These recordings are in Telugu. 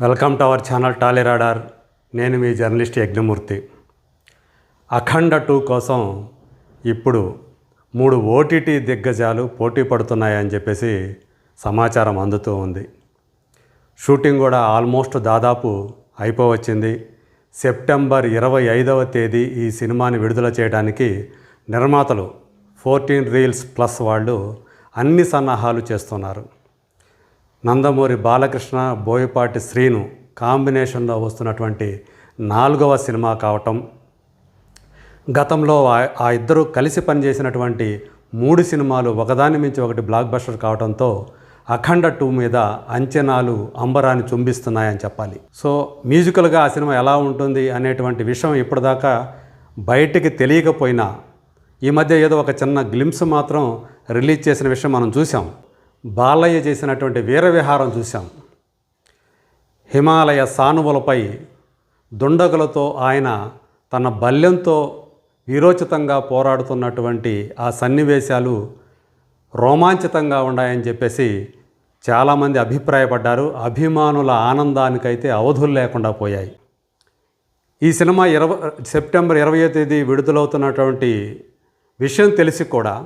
Welcome to our channel Tollyradar. నేను మీ జర్నలిస్ట్ యజ్ఞమూర్తి. అఖండ 2 కోసం ఇప్పుడు 3 ఓటీటీ దిగ్గజాలు పోటీ పడుతున్నాయని చెప్పేసి సమాచారం అందుతూ ఉంది. షూటింగ్ కూడా ఆల్మోస్ట్ దాదాపు అయిపోవచ్చింది. సెప్టెంబర్ 25వ తేదీ ఈ సినిమాని విడుదల చేయడానికి నిర్మాతలు 14 రీల్స్ ప్లస్ వాళ్ళు అన్ని సన్నాహాలు చేస్తున్నారు. నందమూరి బాలకృష్ణ, బోయపాటి శ్రీను కాంబినేషన్లో వస్తున్నటువంటి 4వ సినిమా కావటం, గతంలో ఆ ఇద్దరు కలిసి పనిచేసినటువంటి 3 సినిమాలు ఒకదాని మించి ఒకటి బ్లాక్ బస్టర్ కావడంతో అఖండ 2 మీద అంచనాలు అంబరాన్ని చుంబిస్తున్నాయని చెప్పాలి. సో మ్యూజికల్గా ఆ సినిమా ఎలా ఉంటుంది అనేటువంటి విషయం ఇప్పటిదాకా బయటికి తెలియకపోయినా ఈ మధ్య ఏదో ఒక చిన్న గ్లింప్స్ మాత్రం రిలీజ్ చేసిన విషయం మనం చూసాం. బాలయ్య చేసినటువంటి వీరవిహారం చూసాం. హిమాలయ సానువులపై దుండగులతో ఆయన తన బల్యంతో వీరోచితంగా పోరాడుతున్నటువంటి ఆ సన్నివేశాలు రోమాంచితంగా ఉన్నాయని చెప్పేసి చాలామంది అభిప్రాయపడ్డారు. అభిమానుల ఆనందానికైతే అవధులు లేకుండా పోయాయి. ఈ సినిమా సెప్టెంబర్ 20వ తేదీ విడుదలవుతున్నటువంటి విషయం తెలిసి కూడా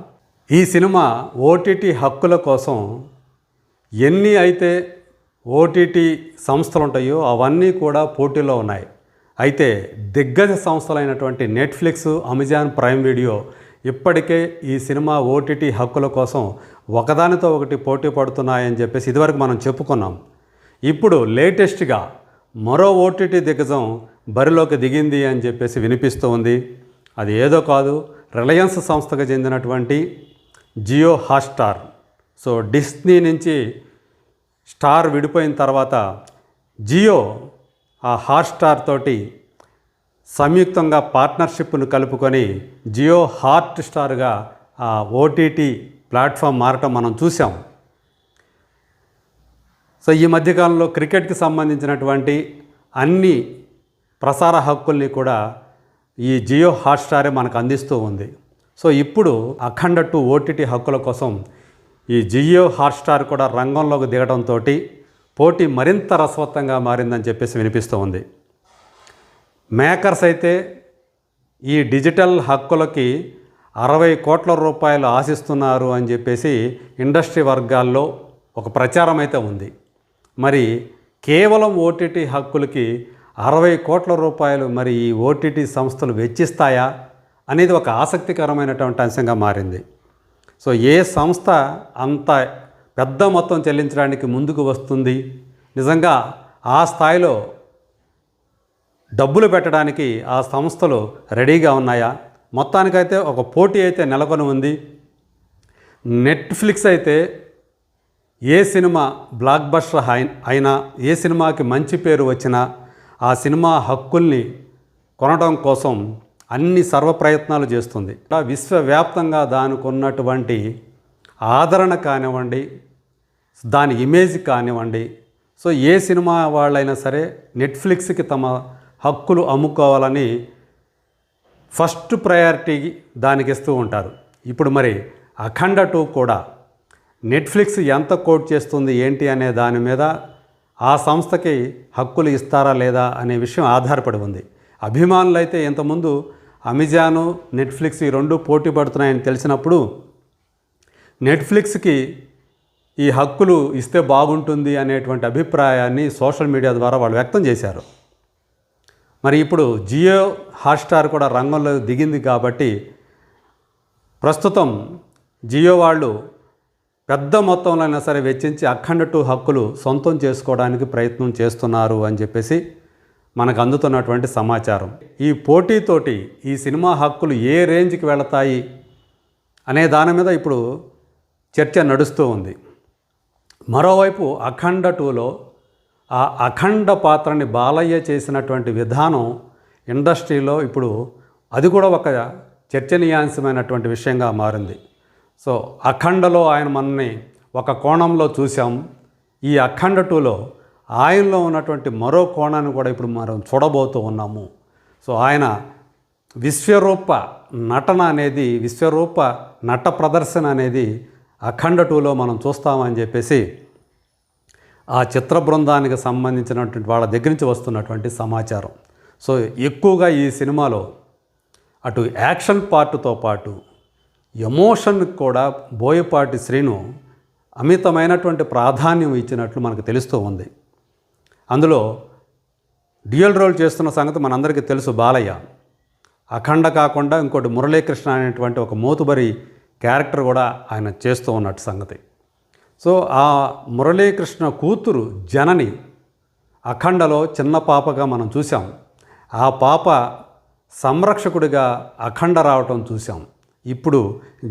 ఈ సినిమా ఓటీటీ హక్కుల కోసం ఎన్ని అయితే ఓటీటీ సంస్థలు ఉంటాయో అవన్నీ కూడా పోటీలో ఉన్నాయి. అయితే దిగ్గజ సంస్థలైనటువంటి నెట్ఫ్లిక్స్, అమెజాన్ ప్రైమ్ వీడియో ఇప్పటికే ఈ సినిమా ఓటీటీ హక్కుల కోసం ఒకదానితో ఒకటి పోటీ పడుతున్నాయని చెప్పేసి ఇదివరకు మనం చెప్పుకున్నాం. ఇప్పుడు లేటెస్ట్గా మరో ఓటీటీ దిగ్గజం బరిలోకి దిగింది అని చెప్పేసి వినిపిస్తూ ఉంది. అది ఏదో కాదు, రిలయన్స్ సంస్థకు చెందినటువంటి జియో హాట్స్టార్. సో డిస్నీ నుంచి స్టార్ విడిపోయిన తర్వాత జియో ఆ హాట్స్టార్ తోటి సంయుక్తంగా పార్ట్నర్షిప్ను కలుపుకొని జియో హాట్స్టార్గా ఆ ఓటీటీ ప్లాట్ఫామ్ మారటం మనం చూసాం. సో ఈ మధ్యకాలంలో క్రికెట్కి సంబంధించినటువంటి అన్ని ప్రసార హక్కుల్ని కూడా ఈ జియో హాట్స్టారే మనకు అందిస్తూ ఉంది. సో ఇప్పుడు అఖండ 2 ఓటీటీ హక్కుల కోసం ఈ జియో హాట్స్టార్ కూడా రంగంలోకి దిగడంతో పోటీ మరింత రసవత్తంగా మారిందని చెప్పేసి వినిపిస్తూ ఉంది. మేకర్స్ అయితే ఈ డిజిటల్ హక్కులకి 60 కోట్ల రూపాయలు ఆశిస్తున్నారు అని చెప్పేసి ఇండస్ట్రీ వర్గాల్లో ఒక ప్రచారం అయితే ఉంది. మరి కేవలం ఓటీటీ హక్కులకి 60 కోట్ల రూపాయలు మరి ఈ ఓటీటీ సంస్థలు వెచ్చిస్తాయా అనేది ఒక ఆసక్తికరమైనటువంటి అంశంగా మారింది. సో ఏ సంస్థ అంత పెద్ద మొత్తం చెల్లించడానికి ముందుకు వస్తుంది, నిజంగా ఆ స్థాయిలో డబ్బులు పెట్టడానికి ఆ సంస్థలు రెడీగా ఉన్నాయా? మొత్తానికైతే ఒక పోటీ అయితే నెలకొని ఉంది. నెట్ఫ్లిక్స్ అయితే ఏ సినిమా బ్లాక్ బస్టర్ అయినా, ఏ సినిమాకి మంచి పేరు వచ్చినా ఆ సినిమా హక్కుల్ని కొనడం కోసం అన్ని సర్వ ప్రయత్నాలు చేస్తుంది. విశ్వవ్యాప్తంగా దానికి ఉన్నటువంటి ఆదరణ కానివ్వండి, దాని ఇమేజ్ కానివ్వండి, సో ఏ సినిమా వాళ్ళైనా సరే నెట్ఫ్లిక్స్కి తమ హక్కులు అమ్ముకోవాలని ఫస్ట్ ప్రయారిటీ దానికి ఇస్తూ ఉంటారు. ఇప్పుడు మరి అఖండ 2 కూడా నెట్ఫ్లిక్స్ ఎంత కోట్ చేస్తుంది ఏంటి అనే దాని మీద ఆ సంస్థకి హక్కులు ఇస్తారా లేదా అనే విషయం ఆధారపడి ఉంది. అభిమానులు అయితే ఇంతకుముందు అమెజాను, నెట్ఫ్లిక్స్ ఈ 2 పోటీ పడుతున్నాయని తెలిసినప్పుడు నెట్ఫ్లిక్స్కి ఈ హక్కులు ఇస్తే బాగుంటుంది అనేటువంటి అభిప్రాయాన్ని సోషల్ మీడియా ద్వారా వాళ్ళు వ్యక్తం చేశారు. మరి ఇప్పుడు జియో హాట్స్టార్ కూడా రంగంలో దిగింది కాబట్టి ప్రస్తుతం జియో వాళ్ళు పెద్ద మొత్తంలో అయినా సరే వెచ్చించి అఖండ 2 హక్కులు సొంతం చేసుకోవడానికి ప్రయత్నం చేస్తున్నారు అని చెప్పేసి మనకు అందుతున్నటువంటి సమాచారం. ఈ పోటీతోటి ఈ సినిమా హక్కులు ఏ రేంజ్కి వెళతాయి అనే దాని మీద ఇప్పుడు చర్చ నడుస్తూ ఉంది. మరోవైపు అఖండ 2లో ఆ అఖండ పాత్రని బాలయ్య చేసినటువంటి విధానం ఇండస్ట్రీలో ఇప్పుడు అది కూడా ఒక చర్చనీయాంశమైనటువంటి విషయంగా మారింది. సో అఖండలో ఆయన మనని ఒక కోణంలో చూసాం. ఈ అఖండ 2లో ఆయనలో ఉన్నటువంటి మరో కోణాన్ని కూడా ఇప్పుడు మనం చూడబోతూ ఉన్నాము. సో ఆయన విశ్వరూప నటన అనేది, విశ్వరూప నట ప్రదర్శన అనేది అఖండ 2లో మనం చూస్తామని చెప్పేసి ఆ చిత్ర బృందానికి సంబంధించినటువంటి వాళ్ళ దగ్గర నుంచి వస్తున్నటువంటి సమాచారం. సో ఎక్కువగా ఈ సినిమాలో అటు యాక్షన్ పార్ట్తో పాటు ఎమోషన్కి కూడా బోయపాటి శ్రీను అమితమైనటువంటి ప్రాధాన్యం ఇచ్చినట్లు మనకు తెలుస్తూ ఉంది. అందులో డ్యూయల్ రోల్ చేస్తున్న సంగతి మనందరికీ తెలుసు. బాలయ్య అఖండ కాకుండా ఇంకోటి మురళీకృష్ణ అనేటువంటి ఒక మోతుబరి క్యారెక్టర్ కూడా ఆయన చేస్తూ ఉన్నట్టు సంగతి. సో ఆ మురళీకృష్ణ కూతురు జనని అఖండలో చిన్న పాపగా మనం చూసాం. ఆ పాప సంరక్షకుడిగా అఖండ రావటం చూసాం. ఇప్పుడు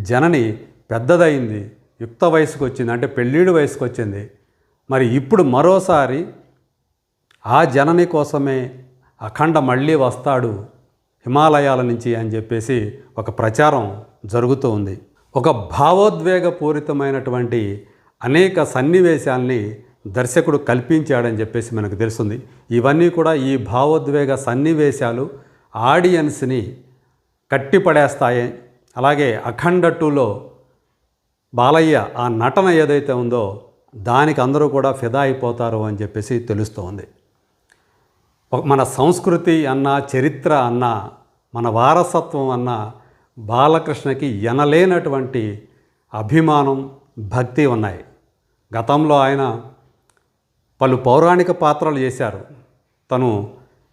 జనని పెద్దదైంది, యుక్త వయసుకు వచ్చింది, అంటే పెళ్ళిడు వయసుకు వచ్చింది. మరి ఇప్పుడు మరోసారి ఆ జనని కోసమే అఖండ మళ్ళీ వస్తాడు హిమాలయాల నుంచి అని చెప్పేసి ఒక ప్రచారం జరుగుతూ ఉంది. ఒక భావోద్వేగపూరితమైనటువంటి అనేక సన్నివేశాల్ని దర్శకుడు కల్పించాడని చెప్పేసి మనకు తెలుస్తుంది. ఇవన్నీ కూడా ఈ భావోద్వేగ సన్నివేశాలు ఆడియన్స్ని కట్టిపడేస్తాయి. అలాగే అఖండ 2లో బాలయ్య ఆ నటన ఏదైతే ఉందో దానికి అందరూ కూడా ఫిదా అయిపోతారు అని చెప్పేసి తెలుస్తోంది. మన సంస్కృతి అన్నా, చరిత్ర అన్నా, మన వారసత్వం అన్నా బాలకృష్ణకి ఎనలేనటువంటి అభిమానం, భక్తి ఉన్నాయి. గతంలో ఆయన పలు పౌరాణిక పాత్రలు చేశారు. తను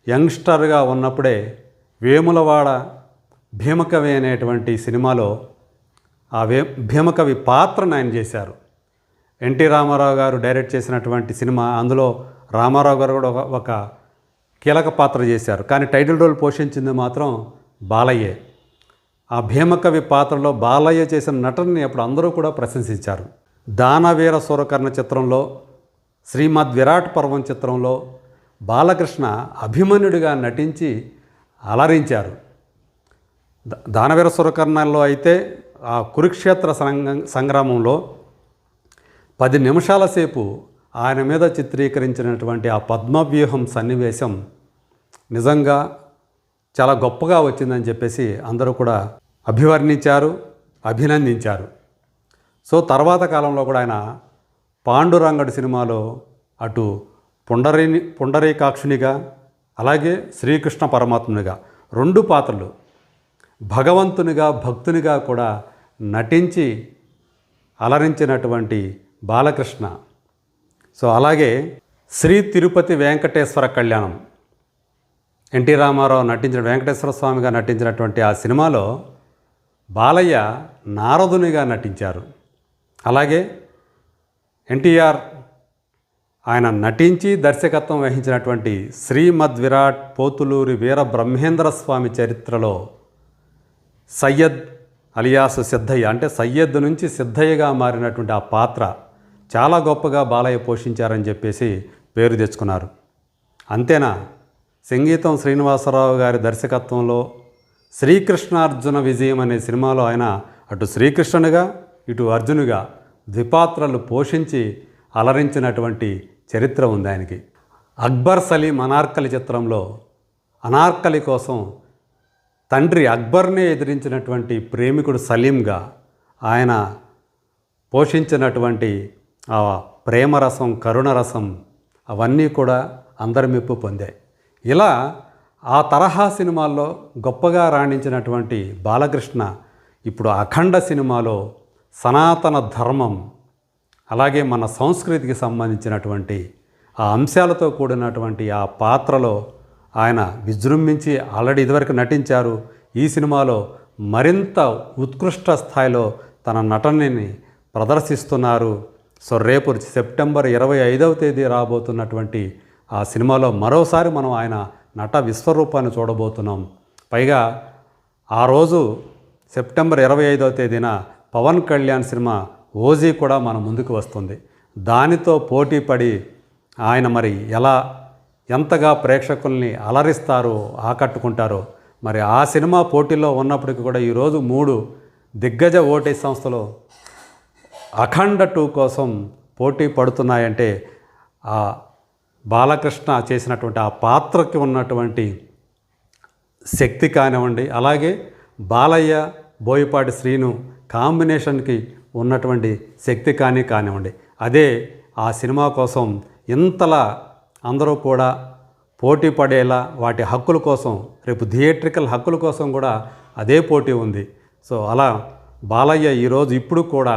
యంగ్స్టర్గా ఉన్నప్పుడే వేములవాడ భీమకవి అనేటువంటి సినిమాలో ఆ భీమకవి పాత్రను ఆయన చేశారు. ఎన్టీ రామారావు గారు డైరెక్ట్ చేసినటువంటి సినిమా. అందులో రామారావు గారు కూడా ఒక కీలక పాత్ర చేశారు. కానీ టైటిల్ రోల్ పోషించింది మాత్రం బాలయ్యే. ఆ భీమకవి పాత్రలో బాలయ్య చేసిన నటనని అప్పుడు అందరూ కూడా ప్రశంసించారు. దానవీర సూరకర్ణ చిత్రంలో, శ్రీమద్ విరాట్ పర్వం చిత్రంలో బాలకృష్ణ అభిమన్యుడిగా నటించి అలరించారు. దానవీర సూరకర్ణలో అయితే ఆ కురుక్షేత్ర సంగ్రామంలో 10 నిమిషాల సేపు ఆయన మీద చిత్రీకరించినటువంటి ఆ పద్మవ్యూహం సన్నివేశం నిజంగా చాలా గొప్పగా వచ్చిందని చెప్పేసి అందరూ కూడా అభివర్ణించారు, అభినందించారు. సో తర్వాత కాలంలో కూడా ఆయన పాండురంగడు సినిమాలో అటు పుండరీకాక్షునిగా అలాగే శ్రీకృష్ణ పరమాత్మునిగా 2 పాత్రలు భగవంతునిగా, భక్తునిగా కూడా నటించి అలరించినటువంటి బాలకృష్ణ. సో అలాగే శ్రీ తిరుపతి వెంకటేశ్వర కళ్యాణం, ఎన్టీ రామారావు నటించిన వెంకటేశ్వర స్వామిగా నటించినటువంటి ఆ సినిమాలో బాలయ్య నారదునిగా నటించారు. అలాగే ఎన్టీఆర్ ఆయన నటించి దర్శకత్వం వహించినటువంటి శ్రీమద్ విరాట్ పోతులూరి వీర బ్రహ్మేంద్ర స్వామి చరిత్రలో సయ్యద్ అలియాస్ సిద్ధయ్య, అంటే సయ్యద్ నుంచి సిద్ధయ్యగా మారినటువంటి ఆ పాత్ర చాలా గొప్పగా బాలయ్య పోషించారని చెప్పేసి పేరు తెచ్చుకున్నారు. అంతేనా, సంగీతం శ్రీనివాసరావు గారి దర్శకత్వంలో శ్రీకృష్ణార్జున విజయం అనే సినిమాలో ఆయన అటు శ్రీకృష్ణునిగా ఇటు అర్జునుగా ద్విపాత్రలు పోషించి అలరించినటువంటి చరిత్ర ఉంది ఆయనకి. అక్బర్ సలీం అనార్కలి చిత్రంలో అనార్కలి కోసం తండ్రి అక్బర్నే ఎదిరించినటువంటి ప్రేమికుడు సలీంగా ఆయన పోషించినటువంటి ఆ ప్రేమరసం, కరుణరసం అవన్నీ కూడా అందరి మెప్పు పొందాయి. ఇలా ఆ తరహా సినిమాల్లో గొప్పగా రాణించినటువంటి బాలకృష్ణ ఇప్పుడు అఖండ సినిమాలో సనాతన ధర్మం అలాగే మన సంస్కృతికి సంబంధించినటువంటి ఆ అంశాలతో కూడినటువంటి ఆ పాత్రలో ఆయన విజృంభించి ఆల్రెడీ ఇదివరకు నటించారు. ఈ సినిమాలో మరింత ఉత్కృష్ట స్థాయిలో తన నటనని ప్రదర్శిస్తున్నారు. సో రేపు సెప్టెంబర్ 25వ తేదీ రాబోతున్నటువంటి ఆ సినిమాలో మరోసారి మనం ఆయన నట విశ్వరూపాన్ని చూడబోతున్నాం. పైగా ఆ రోజు సెప్టెంబర్ 25వ తేదీన పవన్ కళ్యాణ్ సినిమా ఓజీ కూడా మన ముందుకు వస్తుంది. దానితో పోటీ పడి ఆయన మరి ఎంతగా ప్రేక్షకుల్ని అలరిస్తారో, ఆకట్టుకుంటారో. మరి ఆ సినిమా పోటీలో ఉన్నప్పటికీ కూడా ఈరోజు 3 దిగ్గజ ఓటీ సంస్థలు అఖండ 2 కోసం పోటీ పడుతున్నాయంటే ఆ బాలకృష్ణ చేసినటువంటి ఆ పాత్రకి ఉన్నటువంటి శక్తి కానివ్వండి, అలాగే బాలయ్య బోయపాటి శ్రీను కాంబినేషన్కి ఉన్నటువంటి శక్తి కానివ్వండి, అదే ఆ సినిమా కోసం ఇంతలా అందరూ కూడా పోటీ పడేలా వాటి హక్కుల కోసం రేపు థియేట్రికల్ హక్కుల కోసం కూడా అదే పోటీ ఉంది. సో అలా బాలయ్య ఈరోజు ఇప్పుడు కూడా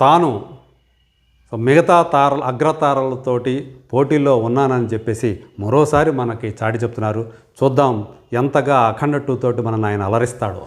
తాను మిగతా అగ్రతారలతోటి పోటీలో ఉన్నానని చెప్పేసి మరోసారి మనకి చాటి చెప్తున్నారు. చూద్దాం ఎంతగా అఖండ 2 తోటి మనల్ని ఆయన అలరిస్తాడో.